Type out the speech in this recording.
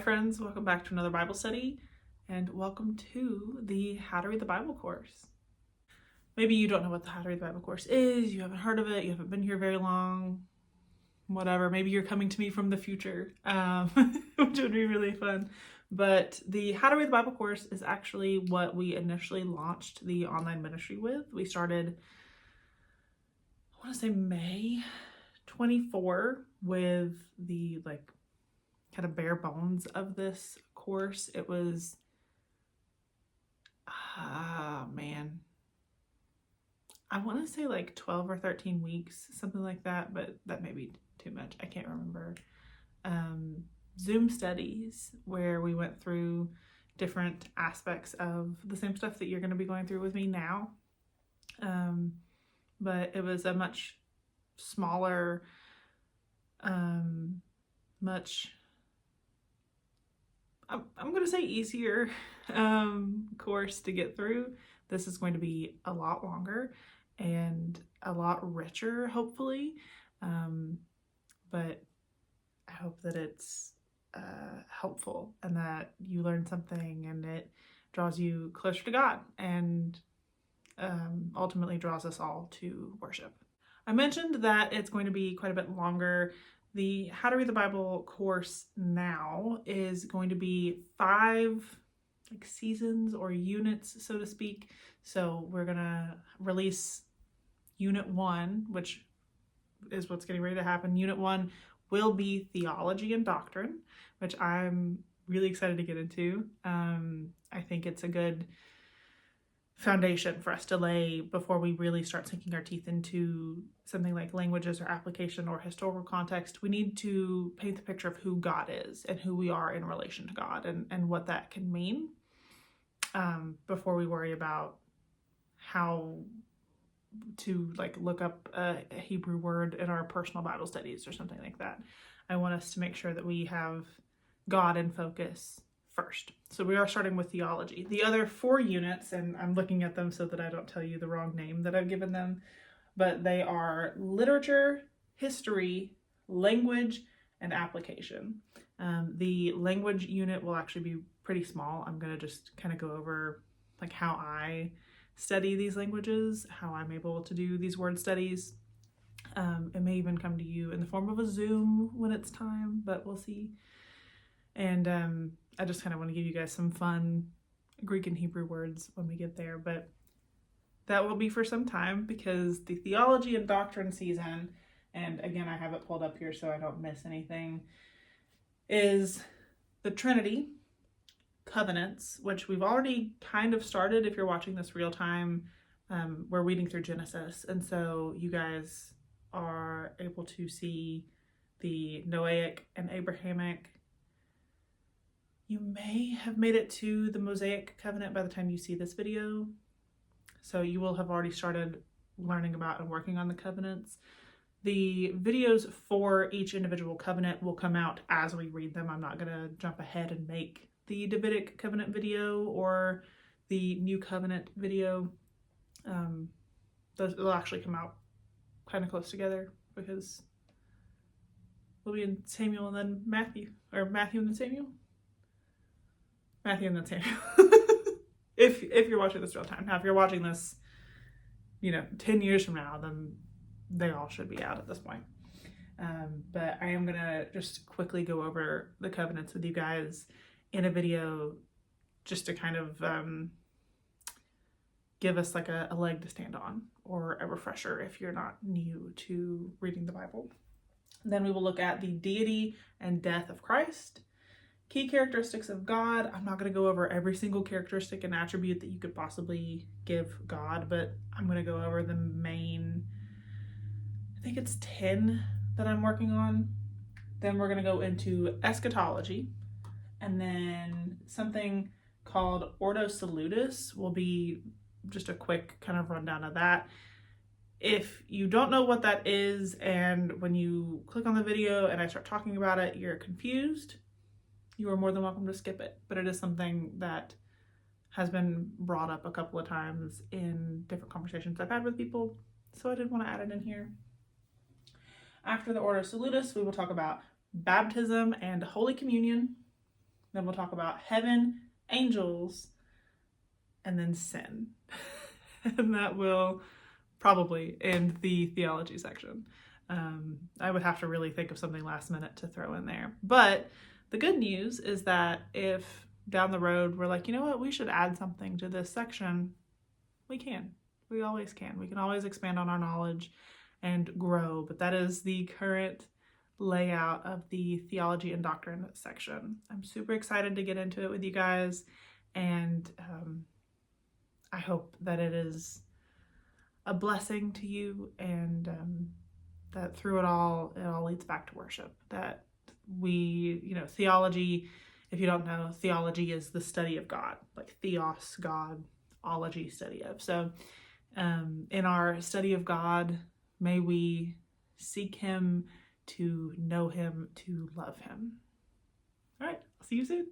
friends, welcome back to another Bible study, and welcome to the How to Read the Bible course. Maybe you don't know what the How to Read the Bible course is, you haven't heard of it, you haven't been here very long, whatever. Maybe you're coming to me from the future, which would be really fun. But the How to Read the Bible course is actually what we initially launched the online ministry with. We started, I want to say May 24 with the kind of bare bones of this course. It was, man, I want to say 12 or 13 weeks, something like that, but that may be too much. I can't remember. Zoom studies where we went through different aspects of the same stuff that you're going to be going through with me now. But it was a much smaller, I'm going to say easier course to get through. This is going to be a lot longer and a lot richer, hopefully. But I hope that it's helpful and that you learn something and it draws you closer to God and ultimately draws us all to worship. I mentioned that it's going to be quite a bit longer. The How to Read the Bible course now is going to be 5 seasons or units, so to speak. So we're gonna release Unit 1, which is what's getting ready to happen. Unit 1 will be theology and doctrine, which I'm really excited to get into. I think it's a good foundation for us to lay before we really start sinking our teeth into something like languages or application or historical context. We need to paint the picture of who God is and who we are in relation to God and what that can mean before we worry about how to look up a Hebrew word in our personal Bible studies or something like that. I want us to make sure that we have God in focus first. So we are starting with theology. The other 4 units, and I'm looking at them so that I don't tell you the wrong name that I've given them, but they are literature, history, language, and application. The language unit will actually be pretty small. I'm going to just kind of go over how I study these languages, how I'm able to do these word studies. It may even come to you in the form of a Zoom when it's time, but we'll see. And I just kind of want to give you guys some fun Greek and Hebrew words when we get there, but that will be for some time because the theology and doctrine season, and again, I have it pulled up here so I don't miss anything, is the Trinity, covenants, which we've already kind of started. If you're watching this real time, we're reading through Genesis, and so you guys are able to see the Noahic and Abrahamic. You may have made it to the Mosaic covenant by the time you see this video, so you will have already started learning about and working on the covenants. The videos for each individual covenant will come out as we read them. I'm not going to jump ahead and make the Davidic covenant video or the New Covenant video. Those will actually come out kind of close together because we'll be in Samuel and then Matthew, or Matthew and then Samuel. Matthew and then Samuel. if you're watching this real time. Now, if you're watching this, 10 years from now, then they all should be out at this point. But I am gonna just quickly go over the covenants with you guys in a video just to kind of give us a leg to stand on or a refresher if you're not new to reading the Bible. Then we will look at the deity and death of Christ, key characteristics of God. I'm not going to go over every single characteristic and attribute that you could possibly give God, but I'm going to go over the main, I think it's 10 that I'm working on. Then we're going to go into eschatology, and then something called Ordo Salutis will be just a quick kind of rundown of that. If you don't know what that is, and when you click on the video and I start talking about it, you're confused, you are more than welcome to skip it. But it is something that has been brought up a couple of times in different conversations I've had with people, so I did want to add it in here. After the Ordo Salutis, we will talk about baptism and Holy Communion. Then we'll talk about heaven, angels, and then sin. And that will probably end the theology section. I would have to really think of something last minute to throw in there. But the good news is that if down the road we're like, you know what, we should add something to this section, we can. We always can. We can always expand on our knowledge and grow. But that is the current layout of the theology and doctrine section. I'm super excited to get into it with you guys, and I hope that it is a blessing to you, and that through it all leads back to worship. That we, theology, if you don't know, theology is the study of God, like theos, God, ology, study of. So in our study of God, may we seek him, to know him, to love him. All right, I'll see you soon.